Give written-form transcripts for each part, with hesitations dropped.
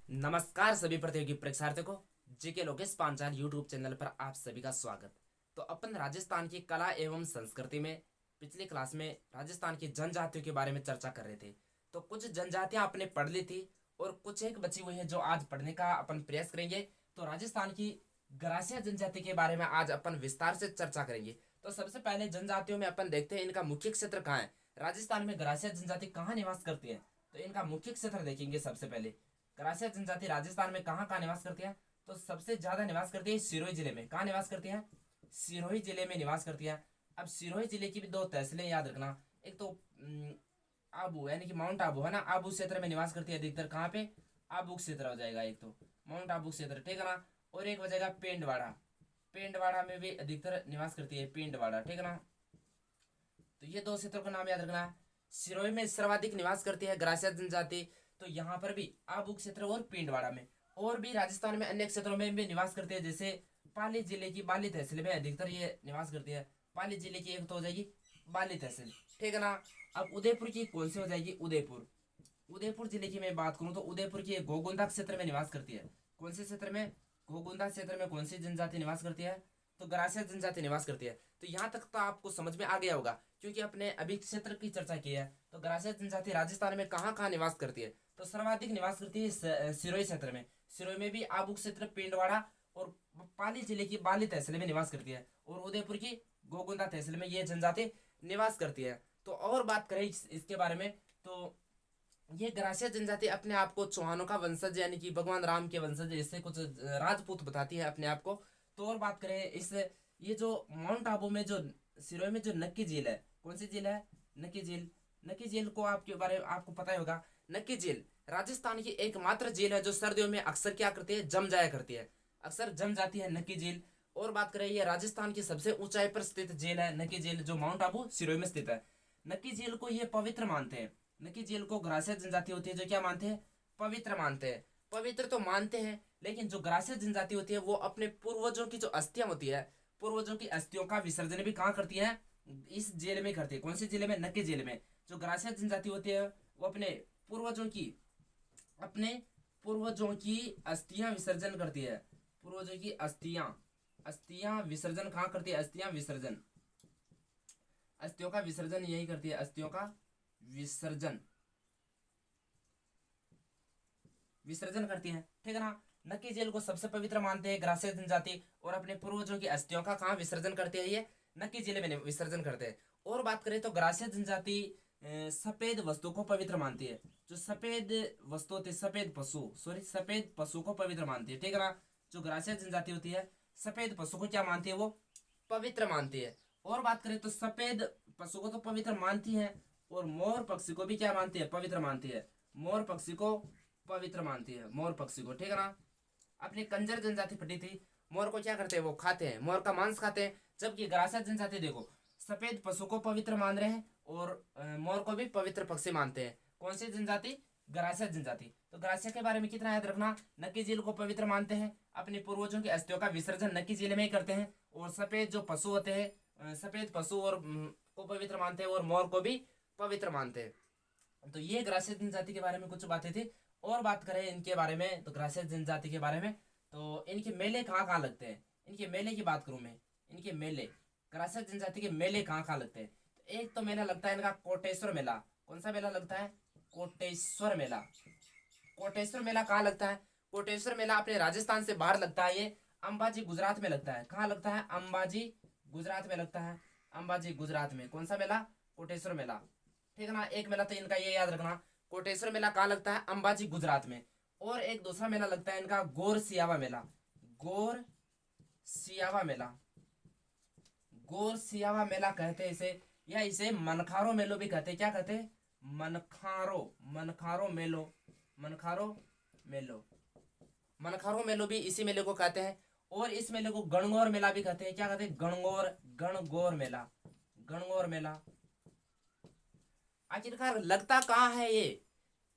नमस्कार सभी प्रतियोगी परीक्षार्थियों को। GK Lokesh Panchal YouTube channel पर आप सभी का स्वागत। तो अपन राजस्थान की कला एवं संस्कृति में पिछली क्लास में राजस्थान की जनजातियों के बारे में चर्चा कर रहे थे। तो कुछ जनजातियां आपने पढ़ ली थी और कुछ एक बची हुई है जो आज पढ़ने का अपन प्रयास करेंगे। तो राजस्थान की गरासिया जनजाति के बारे में आज अपन विस्तार से चर्चा करेंगे। तो सबसे पहले जनजातियों में अपन देखते हैं इनका मुख्य क्षेत्र कहाँ है। राजस्थान में गरासिया जनजाति कहाँ निवास करती है, तो इनका मुख्य क्षेत्र देखेंगे। सबसे पहले गरासिया जनजाति राजस्थान में कहाँ कहाँ निवास करती है, तो सबसे ज्यादा निवास करती है सिरोही जिले में। कहाँ निवास करती है? सिरोही जिले में निवास करती है। अब सिरोही जिले की भी दो तहसीलें याद रखना। एक तो आबू यानी कि माउंट आबू है ना, आबू क्षेत्र में निवास करती है अधिकतर। कहाँ पे? आबू क्षेत्र हो जाएगा एक तो, माउंट आबू क्षेत्र, ठीक है ना। और एक हो जाएगा पेंडवाड़ा, पेंडवाड़ा में भी अधिकतर निवास करती है, पेंडवाड़ा, ठीक है ना। तो ये दो क्षेत्रों का नाम याद रखना है। सिरोही में सर्वाधिक निवास करती है गरासिया जनजाति, तो यहाँ पर भी आबू क्षेत्र और पिंडवाड़ा में। और भी राजस्थान में अन्य क्षेत्रों में भी निवास करते हैं, जैसे पाली जिले की बाली तहसील में अधिकतर ये निवास करती है। पाली जिले की एक तो हो जाएगी बाली तहसील, ठीक है ना। अब उदयपुर की कौन सी हो जाएगी? उदयपुर। उदयपुर जिले की मैं बात करूं तो उदयपुर की घोगुंदा क्षेत्र में निवास करती है। कौन से क्षेत्र में? घोगुंदा क्षेत्र में कौन सी जनजाति निवास करती है? तो गरासिया जनजाति निवास करती है। तो यहाँ तक तो आपको समझ में आ गया होगा, क्योंकि अपने अभी क्षेत्र की चर्चा की है। तो गरासिया जनजाति राजस्थान में कहाँ कहाँ निवास करती है, तो सर्वाधिक निवास करती है सिरोही क्षेत्र में। सिरोही में भी आबू क्षेत्र, पिंडवाड़ा और पाली जिले की बाली तहसील में निवास करती है। और उदयपुर की गोगुंदा तहसील में ये जनजाति निवास करती है। तो और बात करें इसके बारे में, तो ये गरासिया जनजाति अपने आप को चौहानों का वंशज यानी कि भगवान राम के वंशज इससे कुछ राजपूत बताती है अपने आप को। तो और बात करें इस ये जो माउंट आबू में जो सिरोही में जो नक्की झील है, कौन सी झील है? नक्की झील। नक्की झील को आपके बारे में आपको पता ही होगा। नक्की झील राजस्थान की एकमात्र झील है जो सर्दियों में अक्सर क्या करती है? जम जाया करती है, अक्सर जम जाती है नक्की झील। और बात करें, ये राजस्थान की सबसे ऊंचाई पर स्थित झील है नक्की झील, जो माउंट आबू सिरोही में स्थित है। नक्की झील को ये पवित्र मानते हैं। नक्की झील को गरासिया जनजाति होती है जो क्या मानते हैं? पवित्र मानते हैं। पवित्र तो मानते हैं, लेकिन जो गरासिया जनजाति होती है वो अपने पूर्वजों की जो अस्थियां होती है, पूर्वजों की अस्थियों का विसर्जन भी कहाँ करती है? इस जेल में करती है। कौन सी जेल में? नक्की जेल में। जो गरासिया जनजाति होती है वो पूर्वजों की अपने पूर्वजों की अस्थियां विसर्जन करती है। पूर्वजों की अस्थियां अस्थियां विसर्जन कहाँ करती है? अस्थियां विसर्जन, अस्थियों का विसर्जन यही करती है, अस्थियों का विसर्जन विसर्जन करती है, ठीक है ना। नक्की जेल को सबसे पवित्र मानते हैं गरासिया जनजाति, और अपने पूर्वजों की अस्थियों का कहाँ विसर्जन करते हैं? ये नक्की जिले में विसर्जन करते हैं। और बात करें तो गरासिया जनजाति सफेद वस्तु को पवित्र मानती है। जो सफेद वस्तु होती है, सफेद पशु, सॉरी सफेद पशु को पवित्र मानती है, ठीक है ना। जो गरासिया जनजाति होती है सफेद पशु को क्या मानती है? वो पवित्र मानती है। और बात करें तो सफेद पशु को तो पवित्र मानती है, और मोर पक्षी को भी क्या मानती है? पवित्र मानती है। मोर पक्षी को पवित्र मानती है, मोर पक्षी को, ठीक है ना। अपनी कंजर जनजाति पढ़ी थी। मोर को क्या करते हैं? वो खाते हैं, मोर का मांस खाते हैं। जबकि गरासिया जनजाति देखो, सफेद पशु को पवित्र मान रहे हैं और मोर को भी पवित्र पक्षी मानते हैं। कौन सी जनजाति? गरासिया जनजाति। तो गरासिया के बारे में कितना याद रखना? नक्की झील को पवित्र मानते हैं, अपने पूर्वजों की अस्थियों का विसर्जन नक्की झील में ही करते हैं, और सफेद जो पशु होते हैं सफेद पशु और को पवित्र मानते हैं, और मोर को भी पवित्र मानते हैं। तो ये गरासिया जनजाति के बारे में कुछ बातें थी। और बात करें इनके बारे में, तो गरासिया जनजाति के बारे में, तो इनके मेले कहाँ कहाँ लगते हैं? इनके मेले की बात करूं मैं, इनके मेले, गरासिया जनजाति के मेले कहाँ कहाँ लगते हैं? तो एक तो मेला लगता है इनका कोटेश्वर मेला। कौन सा मेला लगता है? कोटेश्वर मेला। कोटेश्वर मेला कहाँ लगता है? कोटेश्वर मेला अपने राजस्थान से बाहर लगता है। ये अंबाजी गुजरात में लगता है। कहाँ लगता है? अंबाजी गुजरात में लगता है। अंबाजी गुजरात में कौन सा मेला? कोटेश्वर मेला, ठीक है ना। एक मेला तो इनका ये याद रखना, कोटेश्वर मेला कहाँ लगता है? अंबाजी गुजरात में। और एक दूसरा मेला लगता है इनका गोर सियावा मेला। गोर सियावा मेला, गोर सियावा मेला कहते हैं इसे, या इसे मनखारो मेलो भी कहते हैं। क्या कहते हैं? मनखारो, मनखारो मेलो, मनखारो मेलो, मनखारो मेलो भी इसी मेले को कहते हैं। और इस मेले को गणगौर मेला भी कहते हैं। क्या कहते हैं? गणगौर, गणगौर मेला, गणगौर मेला। आखिरकार लगता कहाँ है ये?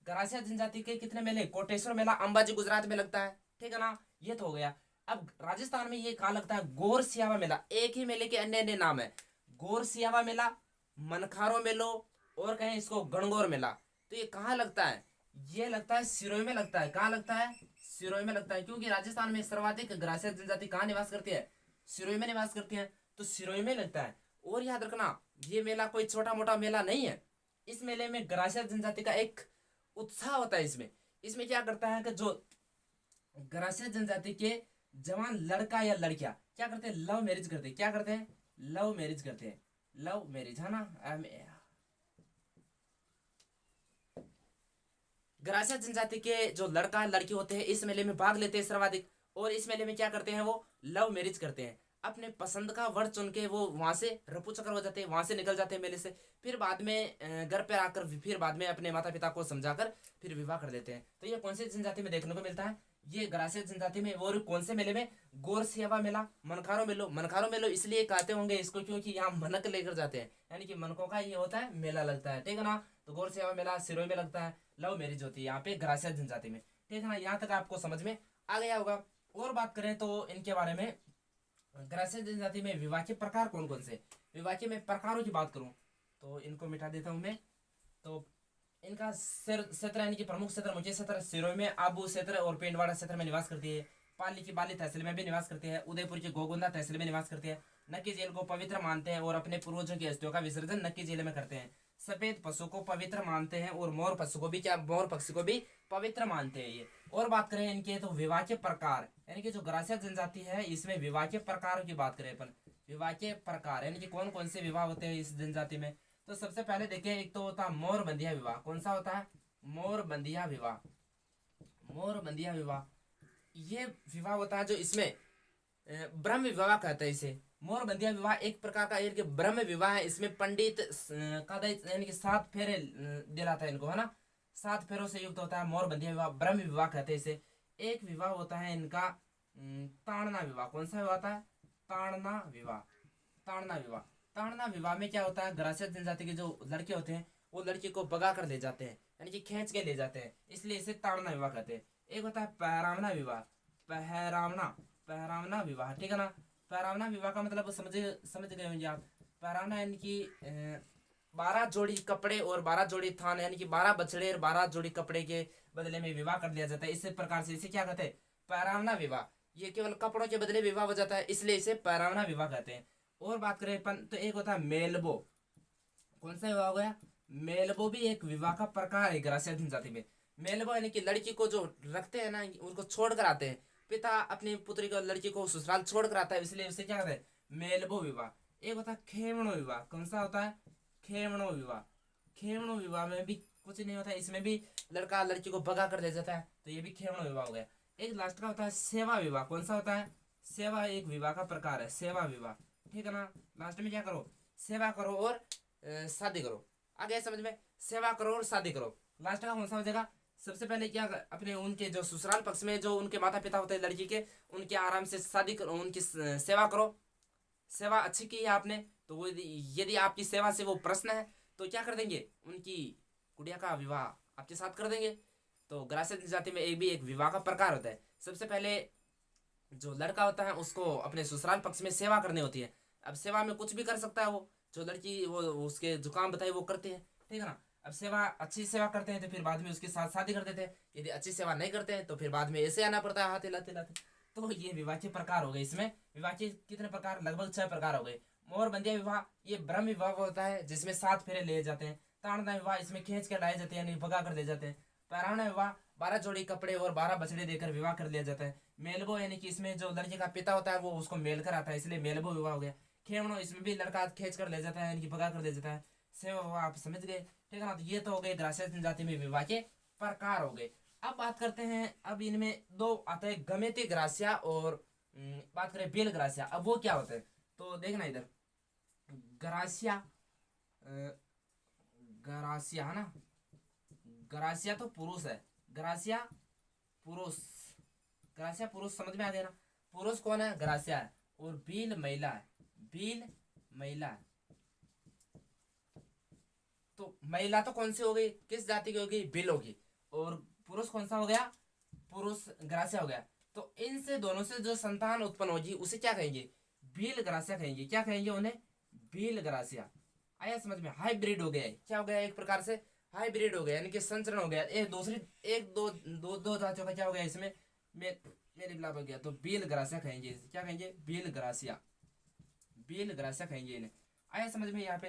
गरासिया जनजाति के कितने मेले? कोटेश्वर मेला अंबाजी गुजरात में लगता है, ठीक है ना। ये तो हो गया। अब राजस्थान में ये कहाँ लगता है? गोर सियावा मेला। एक ही मेले के अन्य अन्य नाम है, गोर सियावा मेला, मनखारो मेलो, और कहें इसको गणगौर मेला। तो ये कहाँ लगता है? ये लगता है सिरोही में लगता है। कहाँ लगता है? सिरोही में लगता है, क्योंकि राजस्थान में सर्वाधिक ग्रासीय जनजाति कहाँ निवास करती है? सिरोही में निवास करती है, तो सिरोही में लगता है। और याद रखना, ये मेला कोई छोटा मोटा मेला नहीं है। इस मेले में ग्रासीय जनजाति का एक उत्साह होता है। इसमें इसमें क्या करता है कि जो ग्रासीय जनजाति के जवान लड़का या लड़कियां क्या करते हैं? लव मैरिज करते हैं। क्या करते हैं? लव मैरिज करते हैं। लव मैरिज है ना। ग्रासीय जनजाति के जो लड़का लड़की होते हैं इस मेले में भाग लेते हैं सर्वाधिक। और इस मेले में क्या करते हैं? वो लव मैरिज करते हैं। अपने पसंद का वर चुन के वो वहां से रफू चक्कर हो जाते हैं, वहां से निकल जाते हैं मेले से। फिर बाद में घर पर आकर फिर बाद में अपने माता पिता को समझाकर फिर विवाह कर देते हैं। तो ये कौन सी जनजाति में देखने को मिलता है? ये ग्रासीय जनजाति में। और कौन से मेले में? गौर सेवा मेला, मनखारो मेलो। मनखारो मेलो इसलिए कहते होंगे इसको क्योंकि यहाँ मनक लेकर जाते हैं, यानी कि मनकों का ये होता है मेला लगता है, ठीक है ना। तो गौर सेवा मेला सिरोही में लगता है। लव मैरिज होती है यहाँ पे ग्रासीय जनजाति में, ठीक है ना। यहाँ तक आपको समझ में आ गया होगा। और बात करें तो इनके बारे में, ग्रासीय जनजाति में विवाह के प्रकार कौन कौन से? विवाह के मैं प्रकारों की बात करूं तो इनको मिटा देता हूं मैं। तो इनका क्षेत्र यानी कि प्रमुख क्षेत्र, मुख्य क्षेत्र सिरोही में आबू क्षेत्र और पेंडवाड़ा क्षेत्र में निवास करती है। पाली की बाली तहसील में भी निवास करती है। उदयपुर की गोगुंदा तहसील में निवास करती है। नक्की झील को पवित्र मानते हैं और अपने पूर्वजों की अस्थियों का विसर्जन नक्की झील में करते हैं। सफेद पशु को पवित्र मानते हैं और मोर पशु को भी क्या? मोर पक्षी को भी पवित्र मानते हैं ये। और बात करें इनके तो विवाह के प्रकार, यानी कि जो ग्रासीय जनजाति है इसमें विवाह के प्रकारों की बात करें अपन, विवाह के प्रकार यानी कि कौन कौन से विवाह होते हैं इस जनजाति में। तो सबसे पहले देखिए, एक तो होता है मोर बंदिया विवाह। कौन सा होता है? मोर बंदिया विवाह। मोर बंदिया विवाह ये विवाह होता है जो इसमें ब्रह्म विवाह कहते हैं इसे। मोर बंदिया विवाह एक प्रकार का यानी कि ब्रह्म विवाह है। इसमें पंडित का यानी कि 7 फेरे दिलाता है इनको, है ना। 7 फेरों से युक्त होता है मोर बंदिया विवाह, ब्रह्म विवाह कहते हैं इसे। एक विवाह होता है इनका ताड़ना विवाह। कौन सा विवाह होता है? ताड़ना विवाह। ताड़ना विवाह, ताड़ना विवाह में क्या होता है? ग्रासीय जनजाति के जो लड़के होते हैं वो लड़की को भगा कर ले जाते हैं, यानी कि खींच के ले जाते हैं, इसलिए इसे ताड़ना विवाह कहते हैं। एक होता है पहरावना विवाह। पहरावना, पहरावना विवाह, ठीक है ना। पहरावना विवाह का मतलब समझ गए होंगे आप। पहरावना यानी कि 12 जोड़ी कपड़े और 12 जोड़ी थान, यानी कि 12 बछड़े और 12 जोड़ी कपड़े के बदले में विवाह कर दिया जाता है। इस प्रकार से इसे क्या कहते हैं? पहरावना विवाह। ये केवल कपड़ों के बदले विवाह हो जाता है, इसलिए इसे पहरावना विवाह कहते हैं। और बात करें अपन तो एक होता है मेलबो। कौन सा विवाह हो गया? मेलबो भी एक विवाह का प्रकार है ग्रासीय जनजाति में। मेलबो यानी कि लड़की को जो रखते हैं ना, उनको छोड़ कर आते हैं। पिता अपनी पुत्री को, लड़की को ससुराल छोड़ कर आता है, इसलिए उसे क्या कहते हैं? मेलबो विवाह। एक होता है खेमणो विवाह। कौन सा होता है? खेमणो विवाह। खेमणो विवाह में भी कुछ नहीं होता है, इसमें भी लड़का लड़की को भगा कर ले जाता है, तो ये भी खेमणो विवाह हो गया। एक लास्ट का होता है सेवा विवाह। कौन सा होता है? सेवा एक विवाह का प्रकार है, सेवा विवाह, ठीक है ना। लास्ट में क्या करो? सेवा करो और शादी करो। आ गया समझ में? सेवा करो और शादी करो। लास्ट का कौन सा हो जाएगा? सबसे पहले क्या अपने उनके जो ससुराल पक्ष में जो उनके माता पिता होते हैं लड़की के, उनके आराम से शादी करो, उनकी सेवा करो। सेवा अच्छी की है आपने तो वो यदि आपकी सेवा से वो प्रश्न है तो क्या कर देंगे? उनकी गुड़िया का विवाह आपके साथ कर देंगे। तो ग्रासीय जनजाति में एक भी एक विवाह का प्रकार होता है। सबसे पहले जो लड़का होता है उसको अपने ससुराल पक्ष में सेवा करनी होती है। अब सेवा में कुछ भी कर सकता है वो, जो लड़की वो उसके जो काम बताए वो करते हैं, ठीक है ना। अब सेवा अच्छी सेवा करते हैं तो फिर बाद में उसके साथ शादी कर देते हैं। यदि अच्छी सेवा नहीं करते हैं तो फिर बाद में ऐसे आना पड़ता है हाथ हिलाते हिलाते। तो ये विवाह के प्रकार हो गए। इसमें विवाह के कितने प्रकार? लगभग 6 प्रकार हो गए। मोर बंदिया विवाह ये ब्रह्म विवाह होता है जिसमें 7 फेरे लिए जाते हैं। ताड़ना विवाह इसमें खींच के लाए जाते हैं, यानी भगा कर ले जाते हैं। पहरावना विवाह 12 जोड़ी कपड़े और 12 बछड़े देकर विवाह कर लिया जाता है। मेलबो यानी कि इसमें जो लड़के का पिता होता है वो उसको मेल कर आता है, इसलिए मेलबो विवाह हो गया। खेमणो इसमें भी लड़का खींच कर ले जाता है, यानी कि भगा कर ले जाता है। सेवा विवाह आप समझ गए, ठीक है ना। तो ये तो हो गए ग्रासीय जनजाति में विवाह के प्रकार हो गए। अब बात करते हैं, अब इनमें 2 आता है गमेती ग्रासिया और बात करें बेल ग्रासिया। अब वो क्या होता है तो देखना इधर, ग्रासिया ग्रासिया है ना। ग्रासिया तो पुरुष है, ग्रासिया पुरुष, ग्रासिया पुरुष समझ में आ गया ना। पुरुष कौन है? ग्रासिया है। और बील महिला है, बील महिला है। तो महिला तो कौन सी हो गई? किस जाति की होगी? बिल होगी। और पुरुष कौन सा हो गया? पुरुष ग्रासिया हो गया। तो इनसे दोनों से जो संतान उत्पन्न होगी उसे क्या कहेंगे? बील ग्रासिया कहेंगे। क्या कहेंगे उन्हें? बील ग्रासिया। आया समझ में? हाइब्रिड हो गया है। क्या हो गया? एक प्रकार से हाइब्रिड हो गया यानी कि संचरण हो गया, एक दूसरी एक दो दो दो जातियों का क्या हो गया इसमें मेरे मिलाप हो गया, तो बेल ग्रासिया कहेंगे इसे, क्या कहेंगे, बेल ग्रासिया, बेल ग्रासिया कहेंगे इन्हें। आया समझ में यहाँ पे,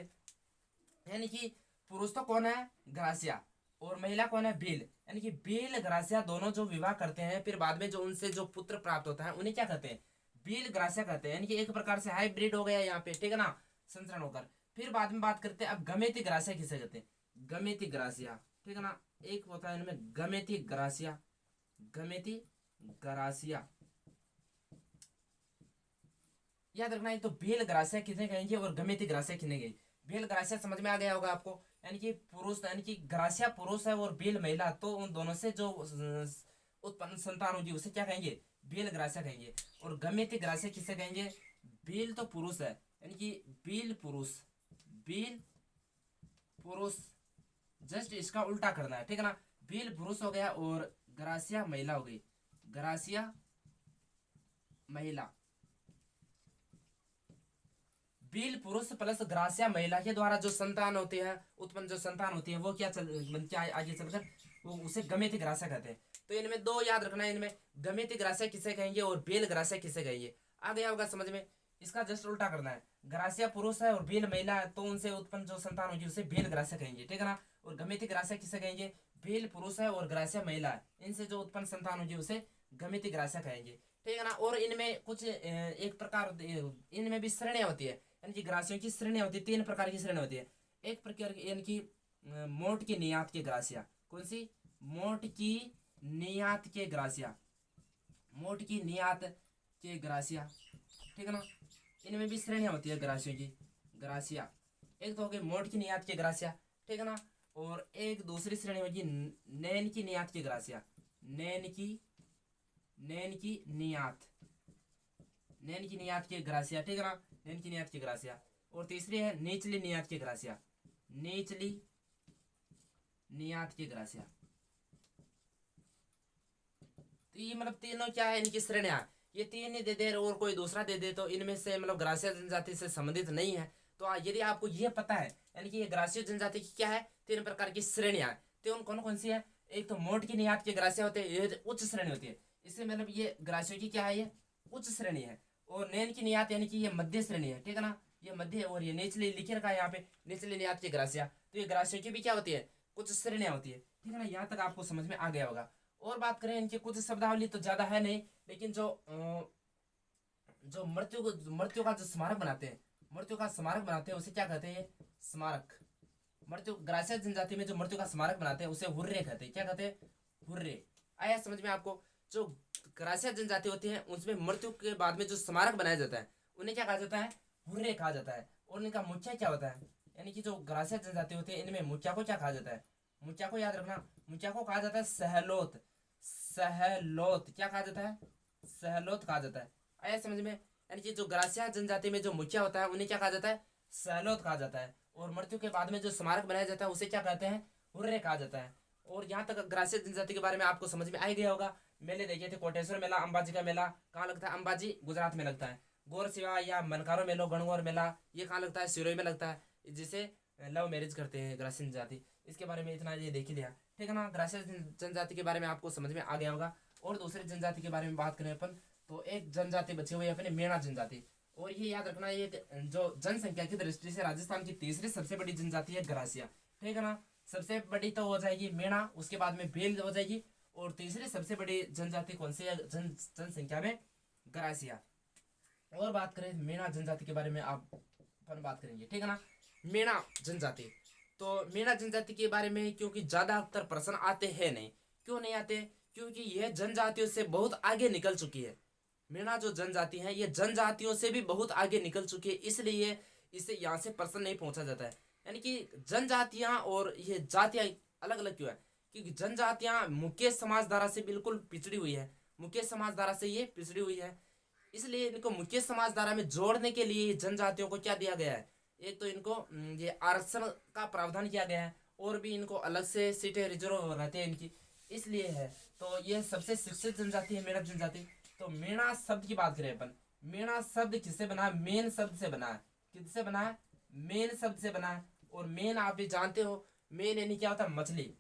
यानी कि पुरुष तो कौन है, ग्रासिया, और महिला कौन है, बेल, यानी कि बेल ग्रासिया दोनों जो विवाह करते हैं फिर बाद में जो उनसे जो पुत्र प्राप्त होता है उन्हें क्या कहते हैं, बेल ग्रासिया कहते हैं, यानी कि एक प्रकार से हाइब्रिड हो गया यहाँ पे, ठीक है ना, संचरण होकर। फिर बाद में बात करते हैं अब गमेती ग्रासिया किसे कहते हैं, गमेती ग्रासिया, ठीक है ना, एक होता है इनमें गमेती ग्रासिया, गमेती ग्रासिया, याद रखना है। तो बेल ग्रासिया कितने कहेंगे और गमेती ग्रासिया कितने गई, बेल ग्रासिया समझ में आ गया होगा आपको, यानी कि पुरुष, यानी कि ग्रासिया पुरुष है और बेल महिला, तो उन दोनों से जो उत्पन्न संतान होगी उसे क्या कहेंगे, बेल ग्रासिया कहेंगे। और गमेती ग्रासिया किसे कहेंगे, बेल तो पुरुष है, यानी कि बेल पुरुष, बेल पुरुष, जस्ट इसका उल्टा करना है, ठीक है ना, बेल पुरुष हो गया और ग्रासिया महिला हो गई, ग्रासिया महिला, बेल पुरुष प्लस ग्रासिया महिला के द्वारा जो संतान होती है, उत्पन्न जो संतान होती है वो क्या क्या आगे चलकर वो उसे गमेती ग्रासिया कहते हैं। तो इनमें दो याद रखना है, इनमें गमेती ग्रासिया किसे कहेंगे और बेल ग्रासिया किसे कहेंगे, आ गया होगा समझ में। इसका जस्ट उल्टा करना है, ग्रासिया पुरुष है और बेल महिला है, तो उनसे उत्पन्न जो संतान होगी उसे बेल ग्रासिया कहेंगे, ठीक है ना। और गमेती ग्रासिया किसे कहेंगे, बेल पुरुष है और ग्रासिया महिला है, इनसे जो उत्पन्न संतान होगी उसे गमेती ग्रासिया कहेंगे, ठीक है ना। और इनमें कुछ एक प्रकार इनमें भी श्रेणियां होती है, यानी कि ग्रासियों की श्रेणी होती है, तीन प्रकार की श्रेणी होती है। एक प्रकार की यानी कि मोट की नियात के ग्रासिया, कौन सी, मोट की नियात के ग्रासिया, मोट की नियात के ग्रासिया, ठीक है ना। इनमें भी श्रेणियां होती है ग्रासियों की, ग्रासिया, एक तो हो गई मोट की नियात के ग्रासिया, ठीक है ना। और एक दूसरी श्रेणी होगी नैन की नियात की ग्रासिया, नैन की, नैन की नियात, नैन की नियात की ग्रासिया, ठीक है ना, नैन की नियात की ग्रासिया। और तीसरी है निचली नियात की ग्रासिया, निचली नियात की ग्रासिया। तो ये मतलब तीनों क्या है, इनकी श्रेणियां, ये तीन ही दे दे और कोई दूसरा दे दे तो इनमें से मतलब ग्रासिया जनजाति से संबंधित नहीं है। तो यदि आपको ये पता है यानी कि ये ग्रासिया जनजाति की क्या है, तीन प्रकार की श्रेणियां, तो उन कौन कौन सी है, एक तो मोट की नियात की ग्रासिया होती है, ये उच्च श्रेणी होती है, इससे मतलब ये ग्रासियों की क्या है, ये उच्च श्रेणी है। और नैन की नियात यानी कि ये मध्य श्रेणी है, ठीक है ना, ये मध्य है। और ये निचली लिखे रखा है यहाँ पे, निचली नियात की ग्रासिया, तो ये ग्रासियों की भी क्या होती है, कुछ श्रेणियां होती है, ठीक है ना। यहाँ तक आपको समझ में आ गया होगा। और बात करें इनकी कुछ शब्दावली तो ज्यादा है नहीं, लेकिन जो जो मृत्यु का जो स्मारक बनाते हैं, मृत्यु का स्मारक बनाते हैं उसे क्या कहते हैं, स्मारक, मृत्यु ग्रासिया जनजाति में जो मृत्यु का स्मारक बनाते हैं उसे हुर्रे कहते हैं, क्या कहते हैं, हुर्रे। आया समझ में आपको। जो ग्रासिया जनजाति होती है उसमें मृत्यु के बाद में जो स्मारक बनाया जाता है उन्हें क्या कहा जाता है, हुर्रे कहा जाता है। और इनका मुखिया क्या होता है, यानी कि जो ग्रासिया जनजाति होती है इनमें मुखिया को क्या कहा जाता है, मुखिया को याद रखना, मुखिया को कहा जाता है सहलोत, सहलोत क्या कहा जाता है, सहलोत कहा जाता है। आया समझ में, यानी कि जो ग्रासिया जनजाति में जो मुखिया होता है उन्हें क्या कहा जाता है, सहलोत कहा जाता है। और मृत्यु के बाद में जो स्मारक बनाया जाता है उसे क्या कहते हैं, हुर्रे कहा जाता है। और यहाँ तक ग्रासिया जनजाति के बारे में आपको समझ में आ गया होगा। मेले देखे थे, कोटेश्वर मेला, अंबाजी का मेला कहाँ लगता है, अंबाजी गुजरात में लगता है। गौर सेवा या मनकारो मेलो, गणगौर मेला ये कहाँ लगता है, सिरोही में लगता है, जिसे लव मैरिज करते हैं ग्रासिया जनजाति। इसके बारे में इतना ये देख ही लिया, ठीक है ना। ग्रासिया जनजाति के बारे में आपको समझ में आ गया होगा। और दूसरी जनजाति के बारे में बात करें अपन, तो एक जनजाति बची हुई है अपने मेणा जनजाति। और ये याद रखना, ये जो जनसंख्या की दृष्टि से राजस्थान की तीसरी सबसे बड़ी जनजाति है ग्रासिया, ठीक है ना। सबसे बड़ी तो हो जाएगी मेणा, उसके बाद में बेल हो जाएगी, और तीसरी सबसे बड़ी जनजाति कौन सी है जनसंख्या में, ग्रासिया। और बात करें मेणा जनजाति के बारे में आप अपन बात करेंगे, ठीक है ना। मेणा जनजाति, तो मेणा जनजाति के बारे में क्योंकि ज्यादातर प्रश्न आते हैं नहीं, क्यों नहीं आते, क्योंकि यह जनजातियों से बहुत आगे निकल चुकी है। मेणा जो जनजाति है ये जनजातियों से भी बहुत आगे निकल चुकी है, इसलिए इसे यहाँ से प्रश्न नहीं पूछा जाता है। यानी कि जनजातियां और ये जातियां अलग अलग क्यों है, क्योंकि जनजातियां मुख्य समाज धारा से बिल्कुल पिछड़ी हुई है, मुख्य समाज धारा से ये पिछड़ी हुई है, इसलिए इनको मुख्य समाज धारा में जोड़ने के लिए जनजातियों को क्या दिया गया है, एक तो इनको ये आरक्षण का प्रावधान किया गया है, और भी इनको अलग से सीटें रिजर्व रहते हैं इनकी, इसलिए है। तो ये सबसे शिक्षित जनजाति है मेणा जनजाति। तो मेणा शब्द की बात करें अपन, मेणा शब्द किससे बना है, मेन शब्द से बना है, किससे बना है, मेन शब्द से बना है। और मेन आप भी जानते हो मेन यानी क्या होता है मछली,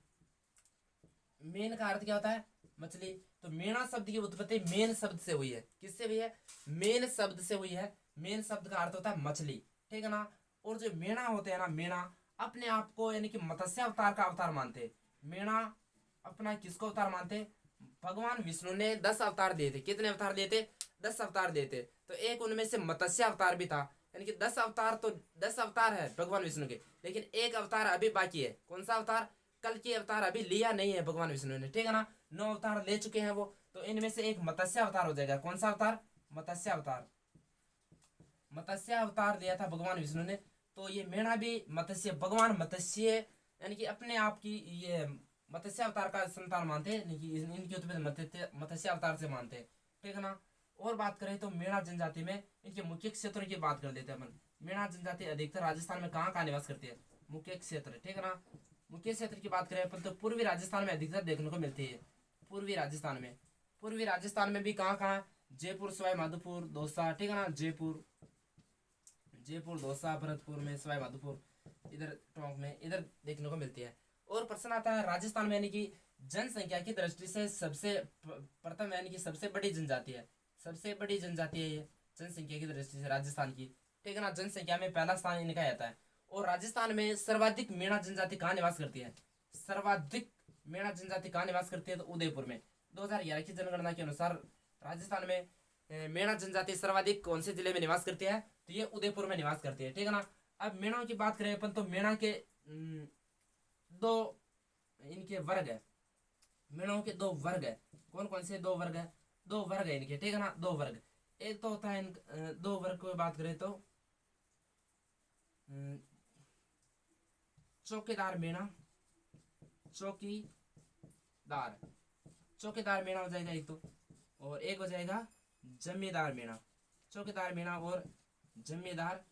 मेन का अर्थ क्या होता है मछली। तो मेना शब्द की उत्पत्ति मेन शब्द से हुई है, किससे हुई है, मेन शब्द से हुई है। मेन शब्द का अर्थ होता है मछली, ठीक है ना। और जो मेना होते हैं ना, मेना अपने आप को यानी कि मत्स्य अवतार का अवतार मानते हैं। मेना अपना किसको अवतार मानते हैं, भगवान विष्णु ने 10 अवतार दिए थे। कितने अवतार दिए थे, 10 अवतार दिए थे। तो एक उनमें से मत्स्य अवतार भी था, यानी कि 10 अवतार, तो 10 अवतार है भगवान विष्णु के, लेकिन एक अवतार अभी बाकी है। कौन सा अवतार, कल की अवतार अभी लिया नहीं है भगवान विष्णु ने, ठीक है ना। 9 अवतार ले चुके हैं वो। तो इनमें से एक मत्स्य अवतार हो जाएगा। कौन सा अवतार, मत्स्य अवतार, मत्स्य अवतार लिया था भगवान विष्णु ने। तो ये मेणा भी मत्स्य, भगवान मत्स्य यानी कि अपने आप की ये मत्स्य अवतार का संतान मानते हैं, इनकी उत्पत्ति मत्स्य अवतार से मानते हैं, ठीक है ना। और बात करें तो मेणा जनजाति में इनके मुख्य क्षेत्रों की बात कर लेते हैं अपन। मेणा जनजाति अधिकतर राजस्थान में कहाँ कहाँ निवास करती है, मुख्य क्षेत्र, ठीक है ना। मुख्य क्षेत्र की बात करें अपन तो पूर्वी राजस्थान में अधिकतर देखने को मिलती है। पूर्वी राजस्थान में, पूर्वी राजस्थान में भी कहाँ कहाँ, जयपुर, सवाई माधोपुर, दौसा, ठीक है ना। जयपुर, जयपुर, दौसा, भरतपुर में, सवाई माधोपुर, इधर टोंक में, इधर देखने को मिलती है। और प्रश्न आता है राजस्थान में यानी कि जनसंख्या की दृष्टि से सबसे प्रथम यानी कि सबसे बड़ी जनजाति है, सबसे बड़ी जनजाति है ये जनसंख्या की दृष्टि से राजस्थान की, ठीक है ना। जनसंख्या में पहला स्थान इनका आता है। और राजस्थान में सर्वाधिक मेणा जनजाति कहाँ निवास करती है, सर्वाधिक मेणा जनजाति कहाँ निवास करती है, तो उदयपुर में। 2011 की जनगणना के अनुसार राजस्थान में मेणा जनजाति सर्वाधिक कौन से जिले में निवास करती है, तो ये उदयपुर में निवास करती है, ठीक है ना। अब मेणों की बात करें अपन तो मेणा के दो इनके वर्ग है, मेणों के 2 वर्ग है। कौन कौन से 2 वर्ग है, 2 वर्ग है इनके, ठीक है ना। 2 वर्ग, एक तो होता है 2 वर्ग की बात करें तो चौकीदार मेणा, चौकीदार, चौकीदार मेणा हो जाएगा एक तो, और एक हो जाएगा जमींदार मेणा। चौकीदार मेणा और जमींदार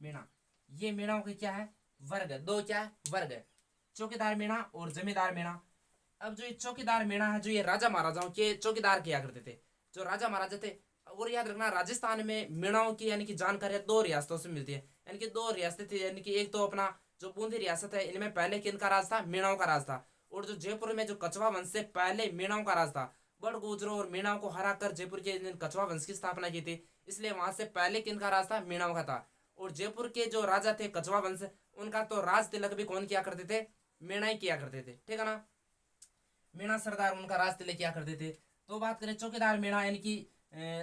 मेणा, ये मेणाओं के क्या है, वर्ग है। 2 क्या है, वर्ग है, चौकीदार मेणा और जमींदार मेणा। अब जो ये चौकीदार मेणा है, जो ये राजा महाराजाओं के चौकीदार किया करते थे, जो राजा महाराजा थे। और याद रखना राजस्थान में मेणाओं की यानी कि जानकारी 2 रियासतों से मिलती है, यानी कि 2 रियासतें थी, यानी कि एक तो अपना जो बूंदी रियासत है, इनमें पहले किनका राज था, मेणाओं का राज था। और जो जयपुर में जो कछवा वंश से पहले मेणाओं का राज था। बड़ गुजरों और मेणाओं को हरा कर जयपुर के कछवा वंश की स्थापना की थी, इसलिए वहां से पहले किनका राज था, मेणाओं का था। और जयपुर के जो राजा थे कछवा वंश, उनका तो राज तिलक भी कौन किया करते थे, मेणा ही किया करते थे, ठीक है ना। मेणा सरदार उनका राज तिलक किया करते थे। तो बात करें चौकीदार मेणा, यानी कि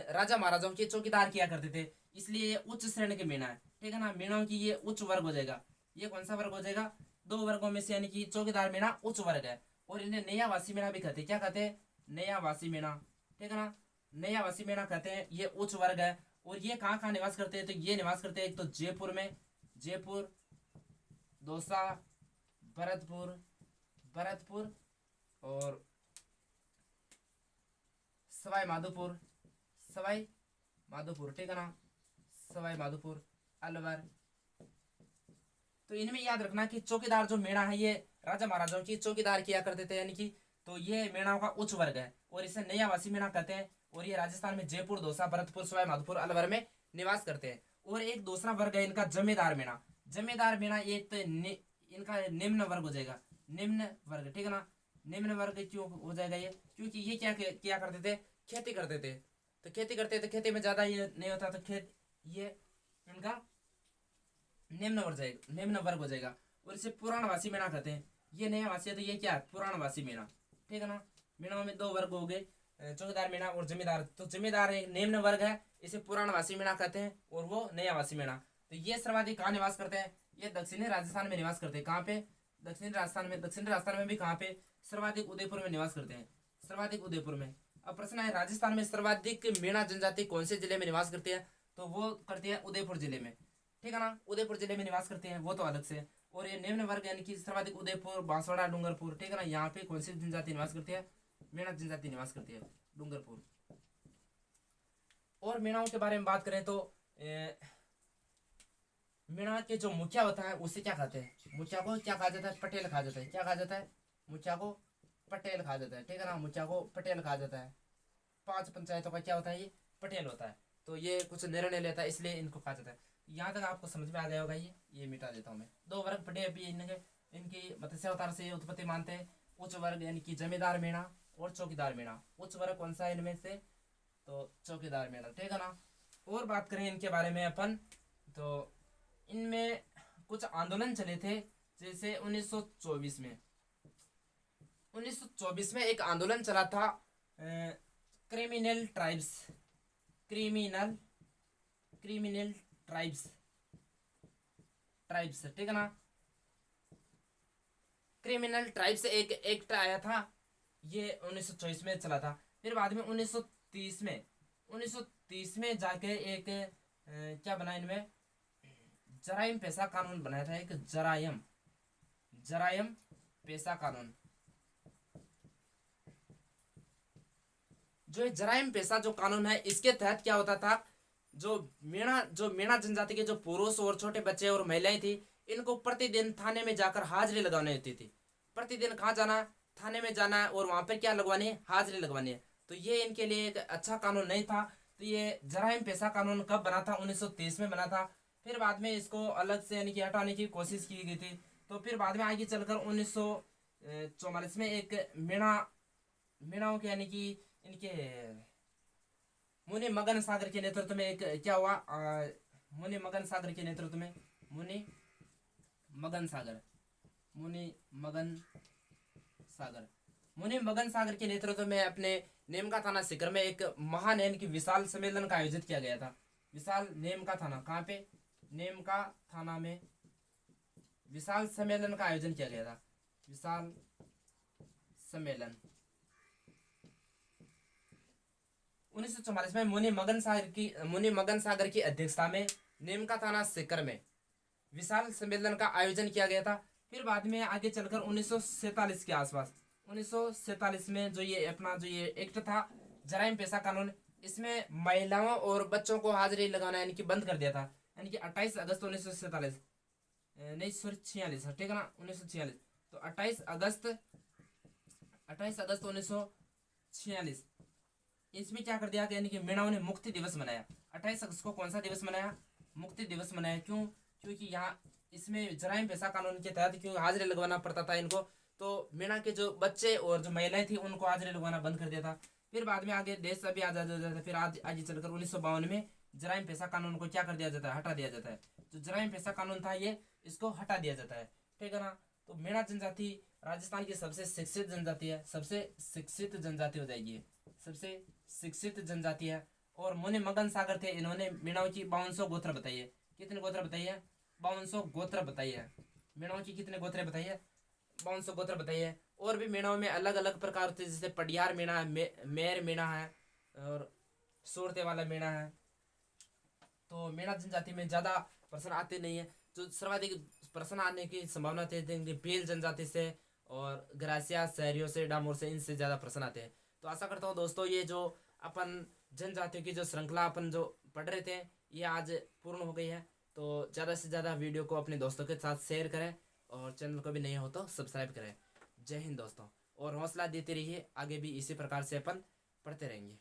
राजा महाराजाओं के चौकीदार किया करते थे, इसलिए ये उच्च श्रेणी के मेणा है, ठीक है ना। मेणाओं की ये उच्च वर्ग हो जाएगा। ये कौन सा वर्ग हो जाएगा, 2 वर्गों में से, यानी कि चौकीदार मेणा उच्च वर्ग है। और इन्हें नयावासी मेणा भी कहते हैं। क्या कहते हैं, नयावासी मेणा, ठीक है ना। नयावासी मेणा कहते हैं, ये उच्च वर्ग है। और ये कहाँ कहाँ निवास करते हैं, तो ये निवास करते हैं एक तो जयपुर में, जयपुर, दौसा, भरतपुर, भरतपुर, और सवाई माधोपुर, सवाई माधोपुर, ठीक है ना। सवाई माधोपुर, अलवर। तो इनमें याद रखना कि चौकीदार जो मेणा है, ये राजा महाराजाओं की चौकीदार किया करते थे, यानी कि तो ये मेणाओं का उच्च वर्ग है और इसे नयावासी मेणा कहते हैं। और ये राजस्थान में जयपुर, दौसा, भरतपुर, सवाई माधोपुर, अलवर में निवास करते हैं। और एक दूसरा वर्ग है इनका जमींदार मेणा। जमींदार मेणा एक तो इनका निम्न वर्ग हो जाएगा, निम्न वर्ग, ठीक है ना। निम्न वर्ग क्यों हो जाएगा ये, क्योंकि ये क्या किया करते थे, खेती करते थे। तो खेती करते थे, खेती में ज्यादा ये नहीं होता, तो खेत ये इनका निम्न वर्ग जाएगा, निम्न वर्ग हो जाएगा। और इसे पुराणवासी मेणा कहते हैं। ये नयावासी है तो ये क्या है, पुराणवासी मेणा, ठीक है ना। मेणाओं में 2 वर्ग हो गए, चौकीदार मेणा और जमींदार। तो जमींदार एक निम्न वर्ग है, इसे पुराणवासी मेणा कहते हैं, और वो नयावासी मेणा। तो ये सर्वाधिक कहाँ निवास करते हैं, ये दक्षिणी राजस्थान में निवास करते हैं। कहाँ पे, दक्षिणी राजस्थान में। दक्षिणी राजस्थान में भी कहाँ पे, सर्वाधिक उदयपुर में निवास करते हैं, सर्वाधिक उदयपुर में। अब प्रश्न है राजस्थान में सर्वाधिक मेणा जनजाति कौन से जिले में निवास करती है, तो वो करती है उदयपुर जिले में, ठीक है ना। उदयपुर जिले में निवास करते हैं, वो तो अलग से। और ये निम्न वर्ग यानी कि सर्वाधिक उदयपुर, बांसवाड़ा, डूंगरपुर, ठीक है ना। यहाँ पे कौन सी जनजाति निवास करती है, मेणा जनजाति निवास करती है, डूंगरपुर। और मेणाओं के बारे में बात करें तो मेणा के जो मुखिया होता है उसे क्या कहते हैं, मुखिया को क्या कहा जाता है, पटेल कहा जाता है। क्या कहा जाता है, मुखिया को पटेल कहा जाता है, ठीक है ना। मुखिया को पटेल कहा जाता है। 5 पंचायतों का क्या होता है, ये पटेल होता है। तो ये कुछ निर्णय लेता है, इसलिए इनको कहा जाता है। यहाँ तक आपको समझ में आ गया होगा। ये मिटा देता हूँ मैं। 2 वर्ग पड़े अभी इनके, इनकी मत्स्य अवतार से उत्पत्ति मानते हैं। उच्च वर्ग यानी कि जमींदार मेणा और चौकीदार मेणा। उच्च वर्ग कौन सा है इनमें से? तो चौकीदार मेणा, ठीक है ना। और बात करें इनके बारे में अपन, तो इनमें कुछ आंदोलन चले थे। जैसे 1924 में 1924 में एक आंदोलन चला था, criminal tribes criminal criminal tribes tribes ठीक है ना। क्रिमिनल ट्राइब्स एक एक्ट आया था, ये 1924 में चला था। फिर बाद में 1930 में जाके एक क्या बना इनमें, जराइम पेशा कानून बनाया था। एक जराइम पेशा कानून। जो जराइम पेशा जो कानून है, इसके तहत क्या होता था, जो मीणा जनजाति के जो पुरुष और छोटे बच्चे और महिलाएं थी, इनको प्रतिदिन थाने में जाकर हाजिरी लगवानी होती थी। प्रतिदिन कहाँ जाना? थाने में जाना है और वहां पर क्या लगवानी है? हाजिरी लगवानी है। तो ये इनके लिए एक अच्छा कानून नहीं था। तो ये जराइम पेशा कानून कब बना था? 1930 में बना था। फिर बाद में इसको अलग से यानी कि हटाने की कोशिश की गई थी। तो फिर बाद में आगे चलकर 1944 में एक मीणाओं के यानी कि इनके मुनि मगन सागर के नेतृत्व में एक क्या हुआ, मुनि मगन सागर के नेतृत्व में मुनि मगन सागर के नेतृत्व में अपने नेमका थाना सीकर में एक महान यानी कि विशाल सम्मेलन का आयोजित किया गया था। विशाल नेमका थाना कहाँ पे? नेमका थाना में विशाल सम्मेलन का आयोजन किया गया था। विशाल सम्मेलन 1944 में मुनि मगन सागर की अध्यक्षता में नेमका थाना सीकर में विशाल सम्मेलन का आयोजन किया गया था। फिर बाद में आगे चलकर 1947 के आसपास 1947 में जो ये एक्ट था, जराइम पेशा कानून, इसमें महिलाओं और बच्चों को हाजिरी लगाना यानी कि बंद कर दिया था। यानी कि 28 अगस्त 1947 नहीं सॉरी 46, ठीक है ना, 1946। तो 28 अगस्त 1946 इसमें क्या कर दिया, यानी कि मीणाओं ने मुक्ति दिवस मनाया। 28 अगस्त को कौन सा दिवस मनाया? मुक्ति दिवस मनाया। क्यों? क्योंकि यहाँ इसमें जराइम पेशा कानून के तहत क्यों हाजिरी लगवाना पड़ता था इनको, तो मीणा के जो बच्चे और जो महिलाएं थी उनको हाजिरी लगवाना बंद कर दिया था। फिर बाद में आगे देश अभी आजाद हो जाता है। फिर आगे चलकर 1952 में जराइम पेशा कानून को क्या कर दिया जाता है? हटा दिया जाता है। जो जराइम पेशा कानून था ये इसको हटा दिया जाता है, ठीक है ना। तो मीणा जनजाति राजस्थान की सबसे शिक्षित जनजाति है, सबसे शिक्षित जनजाति हो जाएगी, सबसे शिक्षित जनजाति है। और मुनि मगन सागर थे, इन्होंने मीणाओं की 5200 गोत्र बताई है। कितने गोत्र बताई है? 5200 गोत्र बताई है। मीणाओं की कितने गोत्र बताई है? 5200 गोत्र बताई है। और भी मीणाओं में अलग अलग प्रकार होते हैं, जैसे पटियार मीणा है, मेर मीणा है और सूरते वाला मीणा है। तो मीणा जनजाति में ज़्यादा प्रश्न आते नहीं है। जो सर्वाधिक प्रश्न आने की संभावना थे भील जनजाति से और ग्रासिया शहरियों से, डामोर से, इनसे ज़्यादा प्रश्न आते हैं। तो आशा करता हूँ दोस्तों, ये जो अपन जनजातियों की जो श्रृंखला अपन जो पढ़ रहे थे ये आज पूर्ण हो गई है। तो ज़्यादा से ज़्यादा वीडियो को अपने दोस्तों के साथ शेयर करें और चैनल को भी नए हो तो सब्सक्राइब करें। जय हिंद दोस्तों, और हौसला देते रहिए, आगे भी इसी प्रकार से अपन पढ़ते रहेंगे।